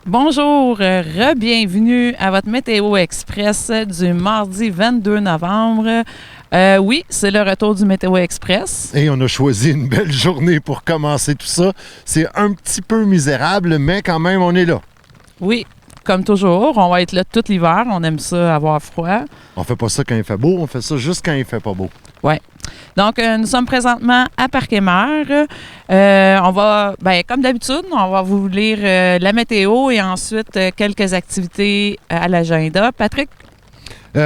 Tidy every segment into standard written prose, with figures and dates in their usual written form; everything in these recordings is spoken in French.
Bonjour, re-bienvenue à votre Météo Express du mardi 22 novembre. Oui, c'est le retour du Météo Express. Et on a choisi une belle journée pour commencer tout ça. C'est un petit peu misérable, mais quand même, on est là. Oui, comme toujours, on va être là tout l'hiver. On aime ça, avoir froid. On fait pas ça quand il fait beau, on fait ça juste quand il fait pas beau. Oui. Donc, nous sommes présentement à Parc-et-Mer. On va, comme d'habitude, on va vous lire la météo et ensuite quelques activités à l'agenda. Patrick?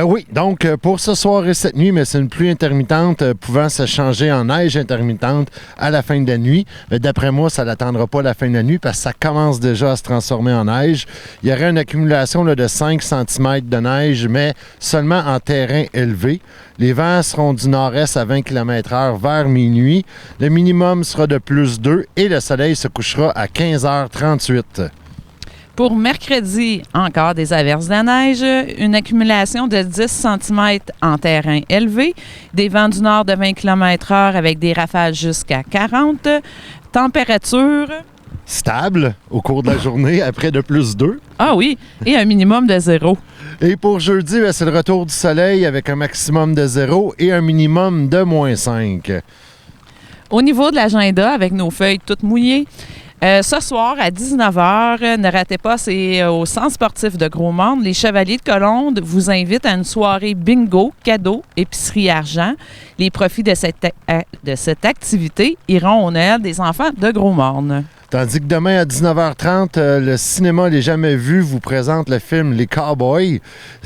Oui, donc pour ce soir et cette nuit, mais c'est une pluie intermittente pouvant se changer en neige intermittente à la fin de la nuit. D'après moi, ça n'attendra pas la fin de la nuit parce que ça commence déjà à se transformer en neige. Il y aurait une accumulation de 5 cm de neige, mais seulement en terrain élevé. Les vents seront du nord-est à 20 km/h vers minuit. Le minimum sera de plus 2 et le soleil se couchera à 15h38. Pour mercredi, encore des averses de neige, une accumulation de 10 cm en terrain élevé, des vents du nord de 20 km/h avec des rafales jusqu'à 40. Température stable au cours de la journée, après de plus 2. Ah oui, et un minimum de 0. Et pour jeudi, c'est le retour du soleil avec un maximum de 0 et un minimum de moins 5. Au niveau de l'agenda, avec nos feuilles toutes mouillées, ce soir, à 19h, ne ratez pas, c'est au Centre sportif de Gros-Morne. Les Chevaliers de Colombe vous invitent à une soirée bingo, cadeaux, épicerie argent. Les profits de cette activité iront au Noël des enfants de Gros-Morne. Tandis que demain à 19h30, le cinéma Les Jamais Vus vous présente le film Les Cowboys.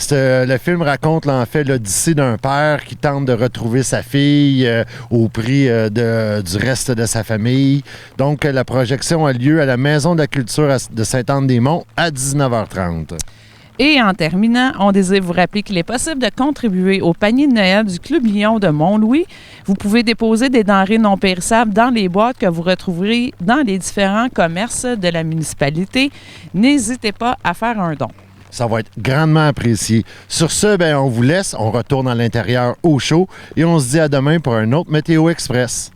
Le film raconte en fait l'odyssée d'un père qui tente de retrouver sa fille au prix du reste de sa famille. Donc la projection a lieu à la Maison de la Culture de Sainte-Anne-des-Monts à 19h30. Et en terminant, on désire vous rappeler qu'il est possible de contribuer au panier de Noël du Club Lion de Mont-Louis. Vous pouvez déposer des denrées non périssables dans les boîtes que vous retrouverez dans les différents commerces de la municipalité. N'hésitez pas à faire un don. Ça va être grandement apprécié. Sur ce, on vous laisse. On retourne à l'intérieur au chaud et on se dit à demain pour un autre Météo Express.